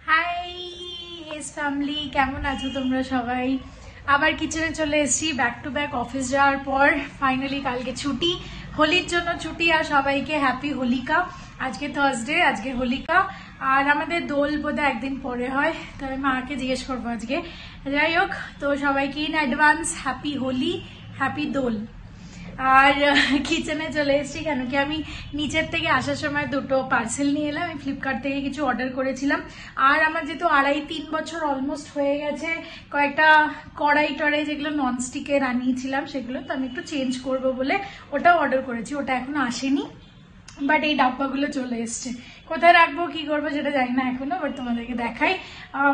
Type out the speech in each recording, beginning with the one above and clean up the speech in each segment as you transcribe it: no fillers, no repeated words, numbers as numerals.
High S family, কেমন আছো তোমরা সবাই? আবার কিচেনে চলে এসেছি ব্যাক টু ব্যাক অফিস যাওয়ার পর। ফাইনালি কালকে ছুটি, হোলির জন্য ছুটি। আর সবাইকে হ্যাপি হোলিকা। আজকে থার্সডে, আজকে হোলিকা। আর আমাদের দোল বোধহয় একদিন পরে হয়, তো আমি মাকে জিজ্ঞেস করবো আজকে। যাই হোক, তো সবাইকে in advance happy Holi, happy Dol. আর কিচেনে চলে এসেছি কেন কি আমি নিচের থেকে আসার সময় দুটো পার্সেল নিয়ে এলাম। আমি ফ্লিপকার্ট থেকে কিছু অর্ডার করেছিলাম। আর আমার যেহেতু 2.5-3 বছর অলমোস্ট হয়ে গেছে, কয়েকটা কড়াই টড়াই যেগুলো ননস্টিকের আনিয়েছিলাম সেগুলো, তো আমি একটু চেঞ্জ করব বলে ওটাও অর্ডার করেছি। ওটা এখনো আসেনি, বাট এই ডাব্বাগুলো চলে এসছে। কোথায় রাখবো কি করবো সেটা জানি না এখনো, বাট তোমাদেরকে দেখাই।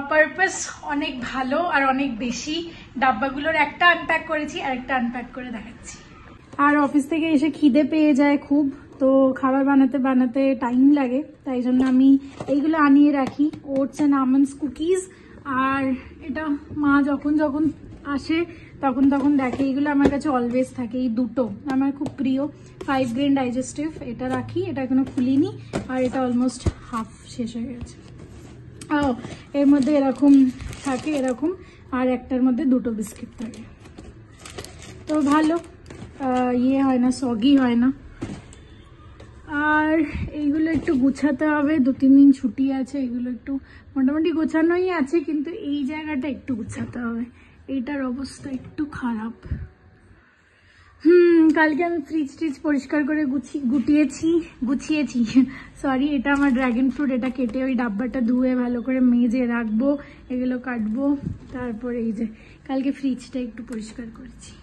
পারপাস অনেক ভালো আর অনেক বেশি। ডাব্বাগুলোর একটা আনপ্যাক করেছি আর একটা আনপ্যাক করে দেখাচ্ছি। আর অফিস থেকে এসে খিদে পেয়ে যায় খুব, তো খাবার বানাতে বানাতে টাইম লাগে, তাই জন্য আমি এইগুলো আনিয়ে রাখি, ওটস অ্যান্ড আমন্ডস কুকিজ। আর এটা মা যখন যখন আসে তখন তখন দেখে। এইগুলো আমার কাছে অলওয়েজ থাকে, এই দুটো আমার খুব প্রিয়। 5 গ্রেন ডাইজেস্টিভ, এটা রাখি, এটা এখনো খুলিনি। আর এটা অলমোস্ট হাফ শেষ হয়ে গেছে। এর মধ্যে এরকম থাকে, এরকম। আর একটার মধ্যে দুটো বিস্কিট থাকে, তো ভালো, ইয়ে হয় না, সগি হয় না। আর এইগুলো একটু গুছাতে হবে, 2-3 দিন ছুটি আছে। এগুলো একটু মোটামুটি গোছানোই আছে, কিন্তু এই জায়গাটা একটু গুছাতে হবে। এইটার অবস্থা একটু খারাপ। কালকে আমি ফ্রিজ ট্রিজ পরিষ্কার করে গুছিয়েছি সরি। এটা আমার ড্রাগন ফ্রুট, এটা কেটে ওই ডাব্বাটা ধুয়ে ভালো করে মেজে রাখবো। এগুলো কাটবো। তারপর এই যে কালকে ফ্রিজটা একটু পরিষ্কার করেছি।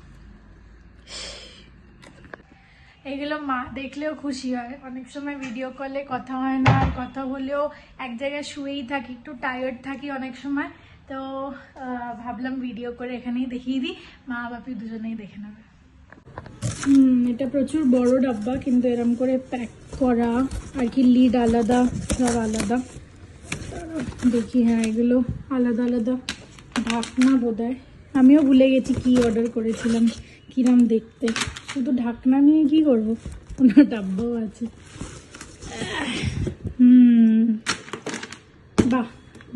এগুলো মা দেখলেও খুশি হয়। অনেক সময় ভিডিও কলে কথা হয় না, আর কথা হলেও এক জায়গায় শুয়েই থাকি, একটু টায়ার্ড থাকি অনেক সময়। তো ভাবলাম ভিডিও করে এখানেই দেখিয়ে দিই, মা বাপি দুজনেই দেখে নেবে। এটা প্রচুর বড় ডাব্বা, কিন্তু এরম করে প্যাক করা আর কি, লিড আলাদা, সব আলাদা। দেখি, হ্যাঁ এগুলো আলাদা আলাদা ঢাকনা বোধহয়। আমিও ভুলে গেছি কি অর্ডার করেছিলাম, কিরম দেখতে। শুধু ঢাকনা নিয়ে কি করবো, কোনো ডাব্বাও আছে। বাহ,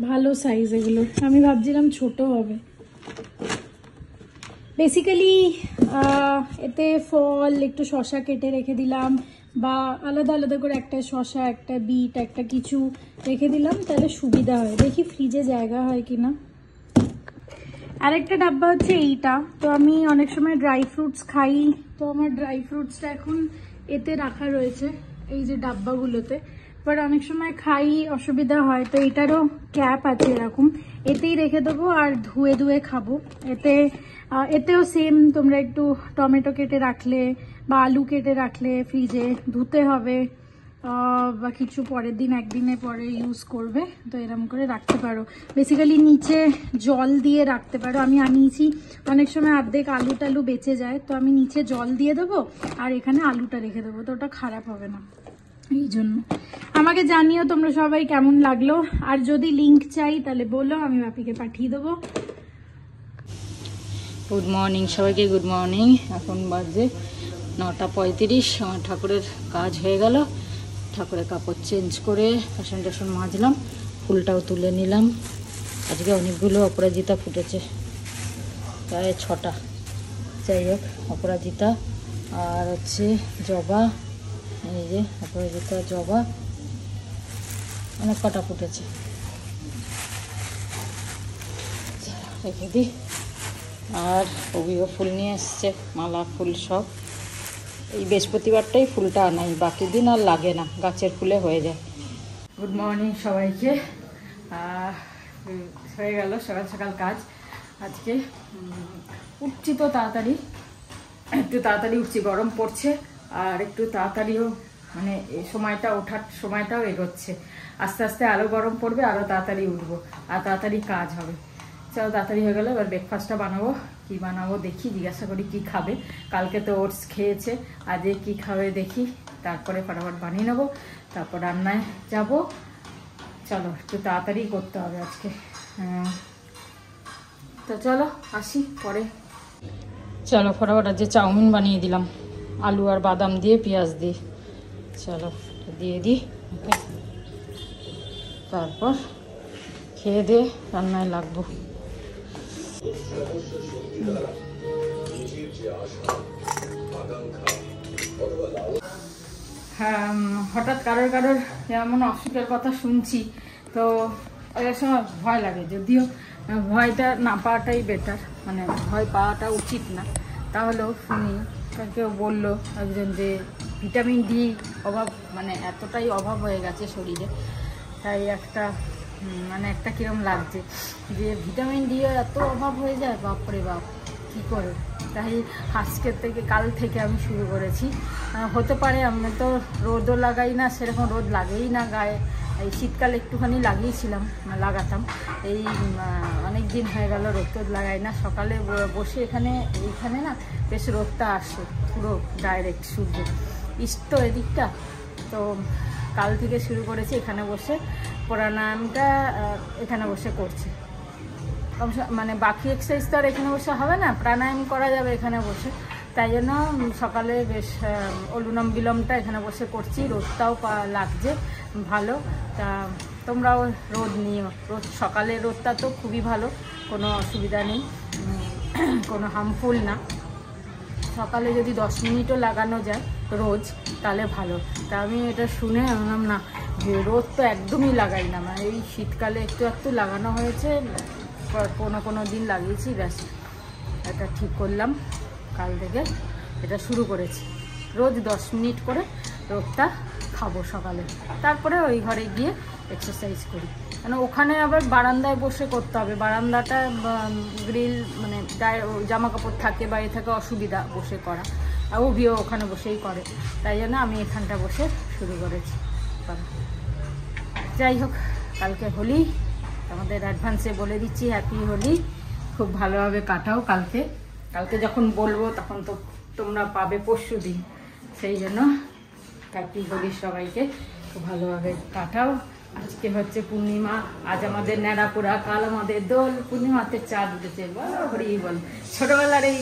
ভালো সাইজ এগুলো। আমি ভাবছিলাম ছোট হবে। বেসিক্যালি এতে ফল, একটু শসা কেটে রেখে দিলাম, বা আলাদা আলাদা করে একটা শসা, একটা বিট, একটা কিছু রেখে দিলাম, তাহলে সুবিধা হয়। দেখি ফ্রিজে জায়গা হয় কিনা। আরেকটা ডাব্বা হচ্ছে এইটা। তো আমি অনেক সময় ড্রাই ফ্রুটস খাই, তো আমার ড্রাই ফ্রুটসটা এখন এতে রাখা রয়েছে, এই যে ডাব্বাগুলোতে। বাট অনেক সময় খাই, অসুবিধা হয়, তো এটারও ক্যাপ আছে এরকম, এতেই রেখে দেবো আর ধুয়ে ধুয়ে খাবো। এতেও সেম, তোমরা একটু টমেটো কেটে রাখলে বা আলু কেটে রাখলে ফ্রিজে ধুতে হবে, বা কিছু পরের দিন, একদিনের পরে ইউজ করবে, তো এরকম করে রাখতে পারো। বেসিক্যালি নিচে জল দিয়ে রাখতে পারো। আমি আনিয়েছি, অনেক সময় অর্ধেক আলু টালু বেঁচে যায়, তো আমি নিচে জল দিয়ে দেবো আর এখানে আলুটা রেখে দেবো, তো ওটা খারাপ হবে না। এই জন্য আমাকে জানিও তোমরা সবাই কেমন লাগলো। আর যদি লিংক চাই তাহলে বলো, আমি বাপিকে পাঠিয়ে দেবো। গুড মর্নিং সবাইকে, গুড মর্নিং। এখন বাজে 9:35। আমার ঠাকুরের কাজ হয়ে গেল। ঠাকুরের কাপড় চেঞ্জ করে বাসন টাসন মাজলাম, ফুলটাও তুলে নিলাম। আজকে অনেকগুলো অপরাজিতা ফুটেছে, প্রায় 6টা। যাই হোক, অপরাজিতা আর হচ্ছে জবা, এই যে অপরাজিতা, জবা, অনেক কটা ফুটেছে। রেখে দিই। আর কবিও ফুল নিয়ে এসছে, মালা ফুল সব। এই বৃহস্পতিবারটাই ফুলটা আনাই, বাকি দিন আর লাগে না, গাছের ফুলে হয়ে যায়। গুড মর্নিং সবাইকে। হয়ে গেল সকাল সকাল কাজ। আজকে উঠছি তো তাড়াতাড়ি, একটু তাড়াতাড়ি উঠছি, গরম পড়ছে। আর একটু তাড়াতাড়িও, মানে এই সময়টা ওঠার সময়টাও এগোচ্ছে। আস্তে আস্তে আরও গরম পড়বে, আরও তাড়াতাড়ি উঠবো, আর তাড়াতাড়ি কাজ হবে। চলো, তাড়াতাড়ি হয়ে গেলো। এবার ব্রেকফাস্টটা বানাবো। কি বানাবো দেখি, জিজ্ঞাসা করি কি খাবে। কালকে তো ওটস খেয়েছে, আজকে কি খাবে দেখি, তারপরে ফটাফট বানিয়ে নেবো, তারপর রান্নায় যাব। চলো, একটু তাড়াতাড়ি করতে হবে আজকে। তো চলো আসি পরে। চলো ফটাফট আজকে চাউমিন বানিয়ে দিলাম, আলু আর বাদাম দিয়ে, পেঁয়াজ দিয়ে। চলো দিয়ে দিই, তারপর খেয়ে দিয়ে রান্নায় লাগবো। হ্যাঁ, হঠাৎ কারোর যেমন অসুখের কথা শুনছি, তো এর সময় ভয় লাগে, যদিও ভয়টা না পাওয়াটাই বেটার, মানে ভয় পাওয়াটা উচিত না। তাহলেও শুনি কেউ বললো একজন যে ভিটামিন ডি অভাব, মানে এতটাই অভাব হয়ে গেছে শরীরে, তাই একটা মানে একটা কিরম লাগছে যে ভিটামিন ডি এত অভাব হয়ে যায়, বাপরে বাপ কী করে। তাই আজকের থেকে কাল থেকে আমি শুরু করেছি। হতে পারে আমি তো রোদও লাগাই না, সেরকম রোদ লাগেই না গায়ে। এই শীতকালে একটুখানি লাগিয়েছিলাম, লাগাতাম। এই অনেক দিন হয়ে গেল রোদ টোদ লাগাই না। সকালে বসে এইখানে না বেশ রোদটা আসে, পুরো ডাইরেক্ট সূর্য ইস্ট তো এদিকটা। তো কাল থেকে শুরু করেছি এখানে বসে প্রাণায়ামটা, এখানে বসে করছি। মানে বাকি এক্সারসাইজ তো আর এখানে বসে হবে না, প্রাণায়াম করা যাবে এখানে বসে। তাই জন্য সকালে বেশ অনুলোম বিলোমটা এখানে বসে করছি। রোদটাও লাগছে ভালো। তা তোমরাও রোদ নিও, সকালে রোদটা তো খুবই ভালো, কোনো অসুবিধা নেই, কোনো হার্মফুল না। সকালে যদি 10 মিনিটও লাগানো যায় রোজ তাহলে ভালো। তা আমি এটা শুনে বললাম না, যে রোদ তো একদমই লাগাই না, মানে এই শীতকালে একটু লাগানো হয়েছে, কোনো দিন লাগিয়েছি, ব্যাস এটা ঠিক করলাম। কাল থেকে এটা শুরু করেছি, রোজ 10 মিনিট করে রোদটা খাবো সকালে, তারপরে ওই ঘরে গিয়ে এক্সারসাইজ করি। কেন ওখানে আবার বারান্দায় বসে করতে হবে, বারান্দাটা গ্রিল মানে জামা কাপড় থাকে, বাইরে থাকে, অসুবিধা বসে করা। আর ওভিও ওখানে বসেই করে, তাই জন্য আমি এখানটা বসে শুরু করেছি। যাই হোক, কালকে হোলি, আমাদের অ্যাডভান্সে বলে দিচ্ছি হ্যাপি হোলি, খুব ভালোভাবে কাটাও। কালকে যখন বলবো তখন তো তোমরা পাবে পরশু দিন, সেই জন্য হ্যাপি হোলি সবাইকে, খুব ভালোভাবে কাটাও। আজকে হচ্ছে পূর্ণিমা, আজ আমাদের ন্যাড়াপোড়া, কাল আমাদের দোল, পূর্ণিমাতে চাঁদ উঠেছে, হরি বল। ছোটবেলার এই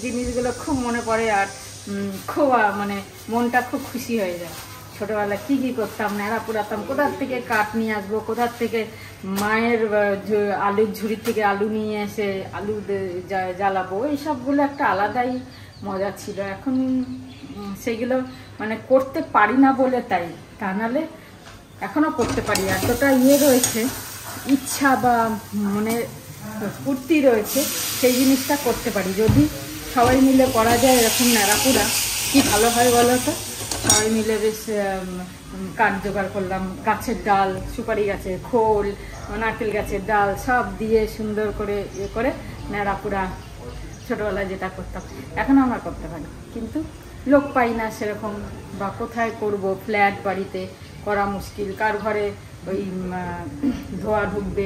জিনিসগুলো খুব মনে পড়ে, আর খুব মানে মনটা খুব খুশি হয়ে যায়। ছোটবেলা কি করতাম, ন্যাড়া পোড়াতাম, কোথার থেকে কাঠ নিয়ে আসবো, কোথার থেকে মায়ের আলুর ঝুড়ি থেকে আলু নিয়ে এসে আলু জ্বালাবো, এই সবগুলো একটা আলাদাই মজা ছিল। এখন সেগুলো মানে করতে পারি না বলে, তাই তা নাহলে এখনো করতে পারি। এতটা রয়েছে, ইচ্ছা বা মনে স্ফূর্তি রয়েছে, সেই জিনিসটা করতে পারি। যদি সবাই মিলে করা যায় এরকম ন্যাড়াপোড়া, কি ভালো হয় বলো তো। সবাই মিলে বেশ কাঠ জোগাড় করলাম, গাছের ডাল, সুপারি গাছের খোল, নারকেল গাছের ডাল সব দিয়ে সুন্দর করে করে ন্যাড়াপোড়া ছোটোবেলায় যেটা করতাম, এখন আমরা করতে পারি, কিন্তু লোক পাই না সেরকম, বা কোথায় করব, ফ্ল্যাট বাড়িতে করা মুশকিল, কার ঘরে ওই ধোয়া ঢুকবে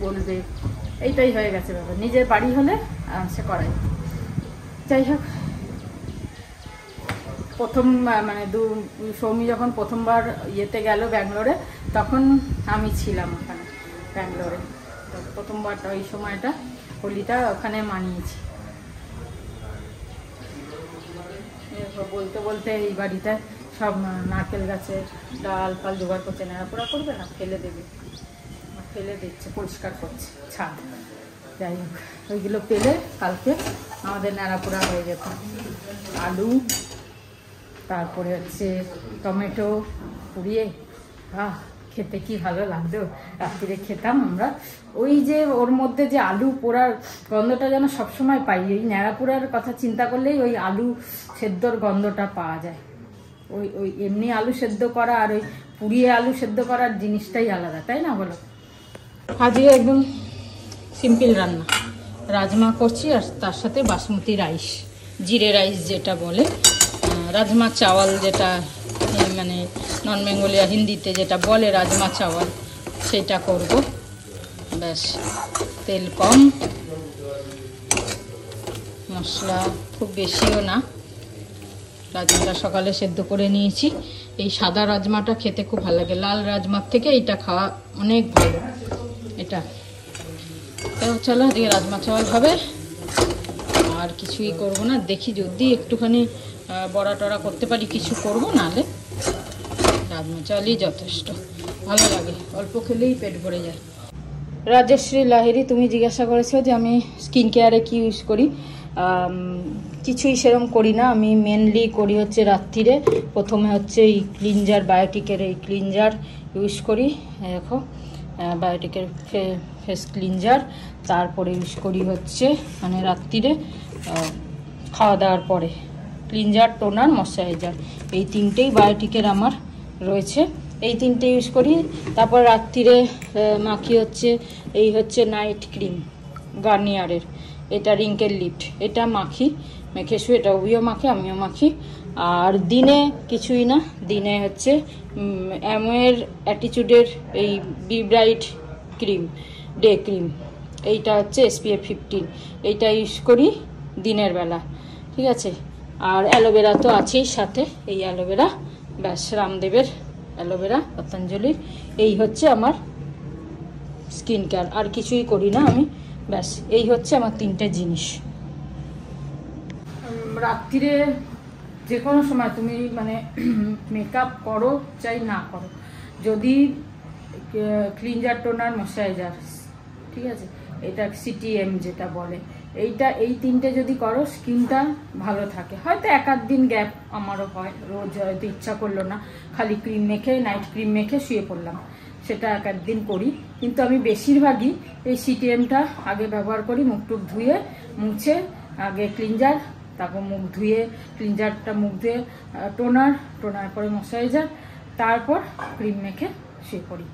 বলবে, এইটাই হয়ে গেছে ব্যাপার। নিজের বাড়ি হলে সে করাই। যাই হোক, প্রথম মানে সৌমি যখন প্রথমবার ইয়েতে গেল ব্যাঙ্গালোরে, তখন আমি ছিলাম ওখানে ব্যাঙ্গালোরে, তো প্রথমবারটা ওই সময়টা হোলিটা ওখানে মানিয়েছি। বলতে বলতে এই বাড়িটা সব নারকেল গাছের ডাল ফাল জোগাড় করছে, ন্যাড়াপোড়া করবে না, ফেলে দেবে, ফেলে দিচ্ছে, পরিষ্কার করছে ছাদ। যাই হোক, ওইগুলো পেলে কালকে আমাদের ন্যাড়াপোড়া হয়ে যেত। আলু, তারপরে হচ্ছে টমেটো পুড়িয়ে, খেতে কি ভালো লাগতো, রাত্রিরে খেতাম আমরা। ওই যে ওর মধ্যে যে আলু পোড়ার গন্ধটা যেন সবসময় পাই, ওই ন্যাড়াপোড়ার কথা চিন্তা করলেই ওই আলু সেদ্ধর গন্ধটা পাওয়া যায়। ওই এমনি আলু সেদ্ধ করা আর ওই পুড়িয়ে আলু সেদ্ধ করার জিনিসটাই আলাদা, তাই না বলো। আজকে একদম সিম্পল রান্না, রাজমা করছি, আর তার সাথে বাসমতি রাইস, জিরে রাইস যেটা বলে, রাজমা চাওয়াল যেটা মানে নন বেঙ্গলিয়া হিন্দিতে যেটা বলে রাজমা চাওয়াল, সেটা করব। ব্যাস, তেল কম, মশলা খুব বেশিও না। রাজমাটা সকালে সেদ্ধ করে নিয়েছি। এই সাদা রাজমাটা খেতে খুব ভালো লাগে, লাল রাজমার থেকে এইটা খাওয়া অনেক ভালো। এটা তো চলো, আজকে রাজমা চাওয়াল হবে, আর কিছুই করব না। দেখি যদি একটুখানি বড়া টড়া করতে পারি কিছু করব, নাহলে রাজমা চালই যথেষ্ট, ভালো লাগে, অল্প খেলেই পেট ভরে যায়। রাজশ্রী লাহিড়ী, তুমি জিজ্ঞাসা করেছো যে আমি স্কিন কেয়ারে কি ইউজ করি। কিছুই সেরকম করি না, আমি মেনলি করি হচ্ছে রাত্রিরে প্রথমে হচ্ছে এই ক্লিনজার, বায়োটিকের এই ক্লিনজার ইউজ করি। দেখো বায়োটিকের ফেস ক্লিনজার, তারপরে ইউজ করি হচ্ছে মানে রাত্রিরে খাওয়া দাওয়ার পরে ক্লিনজার, টোনার, ময়শ্চারাইজার, এই তিনটেই বায়োটিকের আমার রয়েছে, এই তিনটে ইউজ করি। তারপর রাত্রিরে মাখি হচ্ছে এই হচ্ছে নাইট ক্রিম গার্নিয়ারের, এটা রিঙ্কেল লিফট, এটা মাখি, মেখে শুয়ে এটা ওইও মাখি, আমিও মাখি। আর দিনে কিছুই না, দিনে হচ্ছে অ্যামোয়ের অ্যাটিটিউডের এই be bright cream, day cream, এইটা হচ্ছে SPF 15, এইটা ইউজ করি দিনের বেলা, ঠিক আছে। আর অ্যালোভেরা তো আছেই সাথে, এই অ্যালোভেরা, ব্যাস রামদেবের অ্যালোভেরা, পতঞ্জলির, এই হচ্ছে আমার স্কিন কেয়ার। আর কিছুই করি না আমি, ব্যাস এই হচ্ছে আমার তিনটে জিনিস। রাত্রিরে যে কোনো সময় তুমি মানে মেকআপ করো চাই না করো, যদি ক্লিনজার, টোনার, ময়শ্চারাইজার, ঠিক আছে, এটা CTM যেটা বলে, এই তিনটে যদি করো স্কিনটা ভালো থাকে। হয়তো এক আধ দিন গ্যাপ আমারও হয়, রোজ হয়তো ইচ্ছা করলো না, খালি ক্রিম মেখে নাইট ক্রিম মেখে শুয়ে পড়লাম, সেটা এক আধ দিন করি। কিন্তু আমি বেশিরভাগই এই CTMটা আগে ব্যবহার করি, মুখ টুক ধুয়ে মুছে, আগে ক্লিনজার, তারপর মুখ ধুয়ে ক্লিনজারটা মুখ ধুয়ে টোনার পরে ময়শ্চারাইজার, তারপর ক্রিম মেখে শুয়ে পড়ি।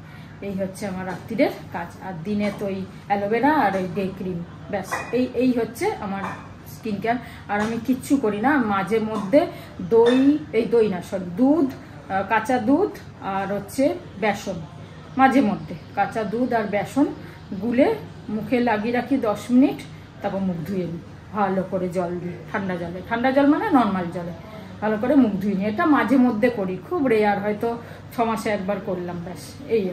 এই হচ্ছে আমার রাত্রিরের কাজ। আর দিনে তো ওই অ্যালোভেরা আর ওই ডে ক্রিম, ব্যাস এই হচ্ছে আমার স্কিন কেয়ার। আর আমি কিচ্ছু করি না, মাঝে মধ্যে দুধ, কাঁচা দুধ আর হচ্ছে বেসন, মাঝে মধ্যে কাঁচা দুধ আর বেসন গুলে মুখে লাগিয়ে রাখি 10 মিনিট, তারপর মুখ ধুয়ে নিই ভালো করে জল দিয়ে, ঠান্ডা জল মানে নর্মাল জলে ভালো করে মুখ ধুয়ে নিই। এটা মাঝে মধ্যে করি, খুব রেয়ার, হয়তো 6 মাসে একবার করলাম, ব্যাস এই।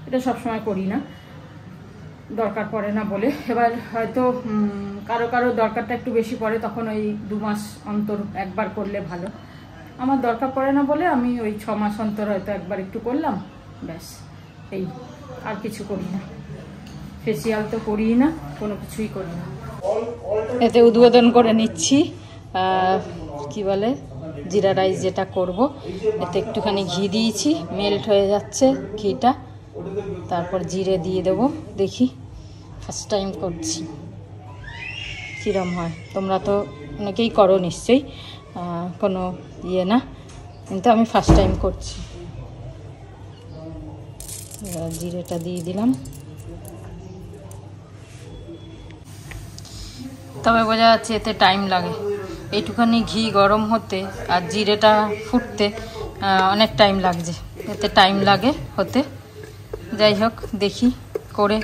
এটা সবসময় করি না, দরকার পড়ে না বলে। এবার হয়তো কারো দরকারটা একটু বেশি পড়ে, তখন ওই 2 মাস অন্তর একবার করলে ভালো। আমার দরকার পড়ে না বলে আমি ওই 6 মাস অন্তর হয়তো একবার একটু করলাম, ব্যাস এই, আর কিছু করি না। ফেসিয়াল তো করি না, কোনো কিছুই করি না। এতে উদ্বোধন করে নিচ্ছি কি বলে জিরা রাইস যেটা করব। এতে একটুখানি ঘি দিয়েছি, মেল্ট হয়ে যাচ্ছে ঘিটা, তারপর জিরে দিয়ে দেবো। দেখি, ফার্স্ট টাইম করছি কিরম হয়। তোমরা তো অনেকেই করো নিশ্চয়ই, কোনো ইয়ে না, কিন্তু আমি ফার্স্ট টাইম করছি। জিরেটা দিয়ে দিলাম, তবে বোঝা যাচ্ছে এতে টাইম লাগে, এইটুখানি ঘি গরম হতে আর জিরেটা ফুটতে অনেক টাইম লাগছে, এতে টাইম লাগে হতে। যাই হোক, দেখি করে,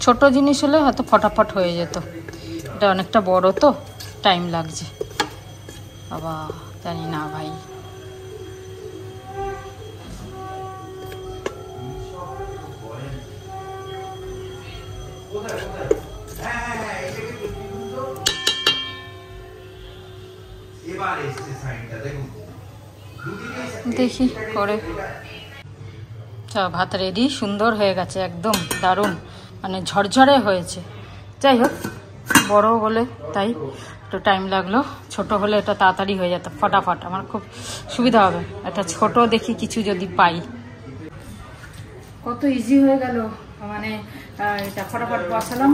ছোট জিনিস হলে হয়তো ফটাফট হয়ে যেত, এটা অনেকটা বড় তো টাইম লাগছে। বাবা জানি না ভাই, দেখি করে। ভাত রেডি, সুন্দর হয়ে গেছে, একদম দারুণ, মানে ঝরঝরে হয়েছে। যাই হোক, বড় বলে তাই একটু টাইম লাগলো, ছোট হলে এটা তাড়াতাড়ি হয়ে যেত, ফটাফট, আমার খুব সুবিধা হবে। এটা ছোট দেখি কিছু যদি পাই, কত ইজি হয়ে গেল, মানে এটা ফটাফট বসালাম,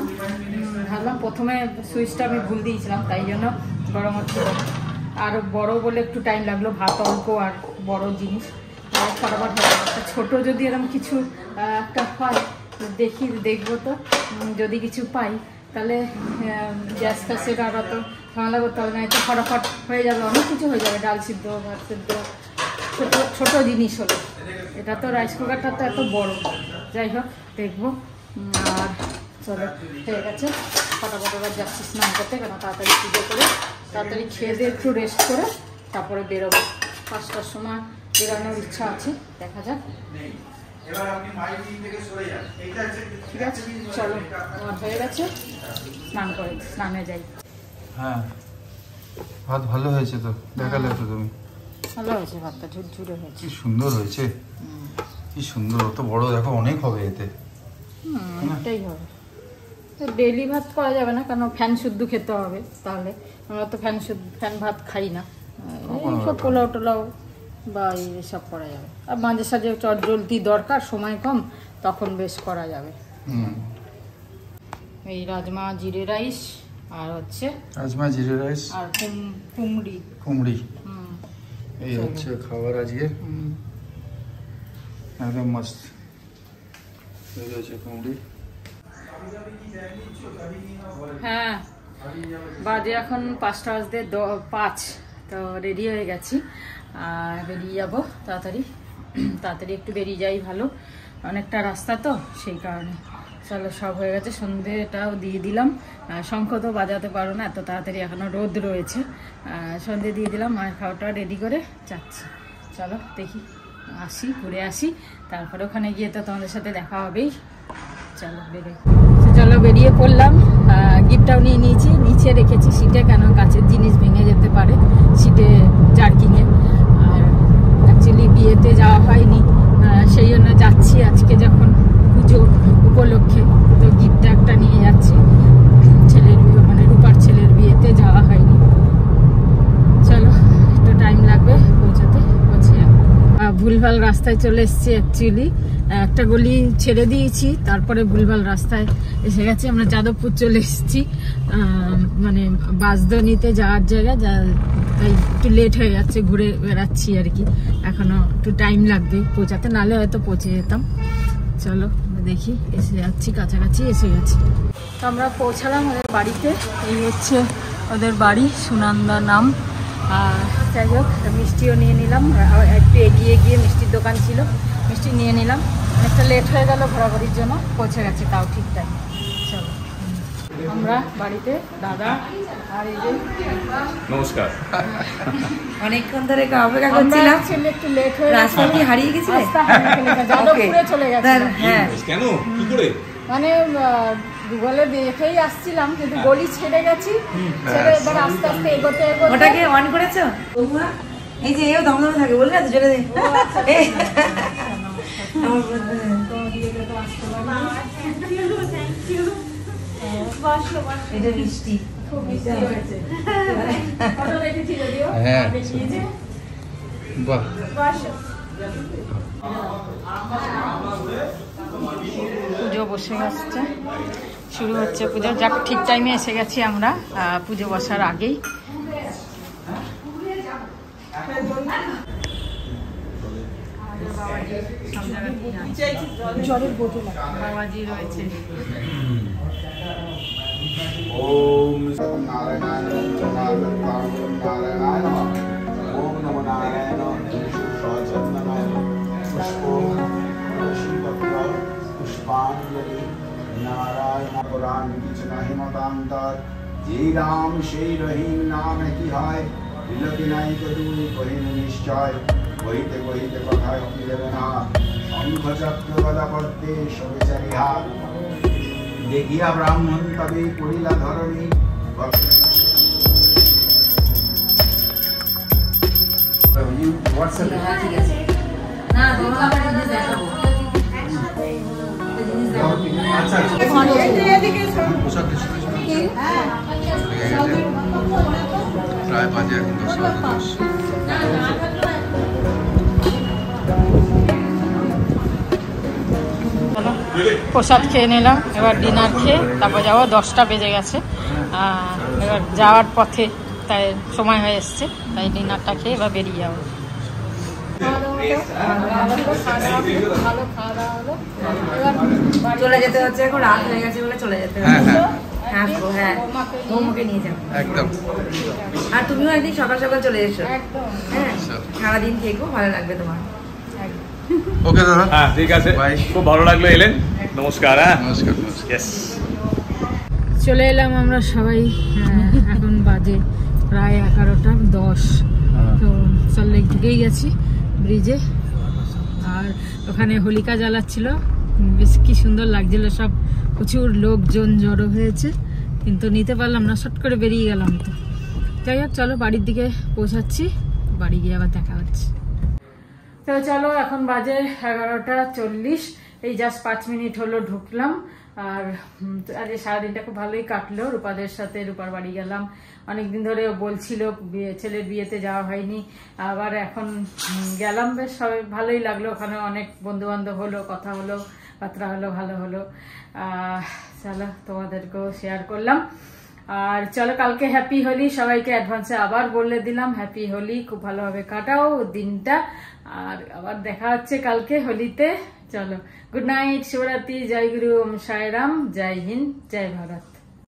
ভাবলাম প্রথমে সুইচটা আমি ভুল দিয়েছিলাম, তাই জন্য গরম হচ্ছিল। আর বড় বলে একটু টাইম লাগলো, ভাত অল্প আর বড় জিনিস, ফটাফট হয়ে গেল। ছোট যদি এরকম কিছু একটা হয়, দেখবো তো, যদি কিছু পাই তাহলে গ্যাস ফ্যাসের আর অত ঝামেলা করতে হবে না, এটা ফটাফট হয়ে যাবে, অনেক কিছু হয়ে যাবে, ডাল সিদ্ধ, ভাত সিদ্ধ, ছোট জিনিস হলো। এটা তো রাইস কুকারটা তো এত বড়। যাই হোক, দেখবো। আর চলো, হয়ে গেছে, ফটাফট এবার যাচ্ছি স্নান করতে, কেন তাড়াতাড়ি পুজো করে তাড়াতাড়ি খেয়ে দিয়ে একটু রেস্ট করে তারপরে বেরোবো। 5টার সময় বেরোনোর ইচ্ছা আছে, দেখা যাক। ঠিক আছে, চলো, আমার হয়ে গেছে, স্নানে যাই। হ্যাঁ, ভাত ভালো হয়েছে তো, দেখালে তো তুমি। ভালো হয়েছে, ভাতটা ঝুরঝুরে হয়েছে, কি সুন্দর হয়েছে, কি সুন্দর, অত বড় দেখো, অনেক হবে এতে। এটাই হবে। তো ডেলি ভাত করা যাবে না, কারণ ফ্যান শুদ্ধ খেতে হবে, তাহলে আমরা তো ফ্যান ভাত খাই না। এইসব পোলাও টোলাও বা এইসব করা যাবে। আর মাঝে সাঝে চট জলদি দরকার, সময় কম, তখন বেশ করা যাবে। এই রাজমা জিরে রাইস আর হচ্ছে রাজমা জিরে রাইস আর কুমড়ি। এই হচ্ছে খাবার আজকে, একদম মস্ত। এই হচ্ছে কুমড়ি। হ্যাঁ, বাজে এখন 5:05, তো রেডি হয়ে গেছি আর বেরিয়ে যাবো তাড়াতাড়ি একটু বেরিয়ে যাই, ভালো, অনেকটা রাস্তা তো সেই কারণে। চলো, সব হয়ে গেছে, সন্ধেটাও দিয়ে দিলাম। শঙ্খ তো বাজাতে পারো না এত তাড়াতাড়ি, এখনো রোদ রয়েছে। সন্ধে দিয়ে দিলাম, মায়ের খাওয়াটা রেডি করে যাচ্ছি। চলো দেখি, ঘুরে আসি, তারপরে ওখানে গিয়ে তো তোমাদের সাথে দেখা হবেই। চলো বেরিয়ে পড়লাম। গিফটটাও নিয়ে নিয়েছি, নিচে রেখেছি সিটে, কেন কাছের জিনিস ভেঙে যেতে পারে সিটে জার্কিংয়ে। আর অ্যাকচুয়ালি বিয়েতে যাওয়া হয়নি, সেই জন্য যাচ্ছি আজকে যখন পুজো উপলক্ষে, তো গিফট একটা নিয়ে যাচ্ছি। ছেলের মানে রূপার ছেলের বিয়েতে যাওয়া হয়নি। চলো, একটু টাইম লাগবে পৌঁছাতে। ভুলভাল রাস্তায় চলে এসেছি, অ্যাকচুয়ালি একটা গলি ছেড়ে দিয়েছি, তারপরে ভুলভাল রাস্তায় এসে গেছি। আমরা যাদবপুর চলে এসেছি, মানে বাসদনিতে যাওয়ার জায়গা, তাই একটু লেট হয়ে যাচ্ছে, ঘুরে বেড়াচ্ছি আর কি। এখনো একটু টাইম লাগবে পৌঁছাতে, নাহলে হয়তো পৌঁছে যেতাম। চলো দেখি, এসে যাচ্ছি, কাছাকাছি এসে গেছি। তো আমরা পৌঁছালাম ওদের বাড়িতে। এই হচ্ছে ওদের বাড়ি, সুনন্দা নাম। যাই হোক, মিষ্টিও নিয়ে নিলাম, একটু এগিয়ে গিয়ে মিষ্টির দোকান ছিল, মিষ্টি নিয়ে নিলাম। অনেকটা লেট হয়ে গেল ঘোরাঘুরির জন্য, পৌঁছে গেছি তাও ঠিক টাইম। চলো, আমরা বাড়িতে, দাদা আর এই যে নমস্কার। অনেকক্ষণ ধরে অপেক্ষা করছিলাম, একটু লেট হয়ে রাস্তা কি হারিয়ে গেছিলে? যাদবপুরে চলে গেছে। হ্যাঁ, কেন, কি করে? মানে গুগলে দেখেই আসছিলাম, কিন্তু গলি ছেড়ে গেছি, ছেড়ে এবার আস্তে আস্তে এগোতে এগোতে। ওটাকে অন করেছো? এই যে এও দমদমে থাকে, বললে তো চলে দে। এটা মিষ্টি, হ্যাঁ, বাহ, পুজো বসে গেছে, শুরু হচ্ছে পুজো। যাক, ঠিক টাইমে এসে গেছি আমরা, পুজো বসার আগেই। জলের বোতল বাবাজি রয়েছে। ओम नारायणाय नारायणाय ओम नमो नारायण चंदनाय पुष्पांजलि नारायण पुराण किचना हिमतांतर जे राम সেই রহিম নাম কি হয় বিলতি নাই কদু কহিন নিশ্চয় বহিতে বহিতে কথায় কি দেবে না শঙ্খ চক্র গদা পদ্মে সবেচারি হাত দেখিয়া ব্রাহ্মণ তবে করিলা ধরণী। প্রায় বাজে এখন 10:10। প্রসাদ খেয়ে নিলাম, এবার ডিনার খেয়ে তারপর যাবো। 10টা বেজে গেছে, এবার যাওয়ার পথে তাই সময় হয়ে এসছে, তাই ডিনারটা খেয়ে এবার বেরিয়ে যাবো। চলে যেতে হচ্ছে, এখন রাত হয়ে গেছে বলে চলে যেতে হচ্ছে। হ্যাঁ, মোমোকে নিয়ে যাবো একদম। আর তুমিও একদিন সকাল সকাল চলে এসো। হ্যাঁ, সারাদিন থেকো, ভালো লাগবে তোমার। ওকে দাদা, হ্যাঁ ঠিক আছে, বাই। খুব ভালো লাগলো এলেন। নমস্কার। হ্যাঁ, নমস্কার। ইয়েস, চলে এলাম আমরা সবাই। এখন বাজে প্রায় 11:10। তো সল্টলেক ঢুকেই গেছি ব্রিজে, আর ওখানে হোলিকা জ্বালাচ্ছিল, বেশ কি সুন্দর লাগছিল, সব প্রচুর লোকজন জড়ো হয়েছে, কিন্তু নিতে পারলাম না, শর্ট করে বেরিয়ে গেলাম। তো যাই হোক, চলো বাড়ির দিকে পৌঁছাচ্ছি, বাড়ি গিয়ে আবার দেখা হচ্ছে। তো চলো, এখন বাজে 11:40। এই জাস্ট 5 মিনিট হলো ঢুকলাম। আর আজকে সারাদিনটা খুব ভালোই কাটলো। রূপাদের সাথে রূপার বাড়ি গেলাম, অনেকদিন ধরে বলছিল ছেলের বিয়েতে যাওয়া হয়নি, আবার এখন গেলাম, বেশ সবাই ভালোই লাগলো। ওখানে অনেক বন্ধু বান্ধব হলো, কথা হলো, বার্তা হলো, ভালো হলো। চলো তোমাদেরকেও শেয়ার করলাম। আর চলো কালকে হ্যাপি হোলি, সবাইকে অ্যাডভান্সে আবার বলে দিলাম হ্যাপি হোলি, খুব ভালোভাবে কাটাও দিনটা। আর আবার দেখা হচ্ছে কালকে হোলিতে। চলো গুড নাইট, শিবরাত্রি, জয় গুরু, ওম সাই রাম, জয় হিন্দ, জয় ভারত।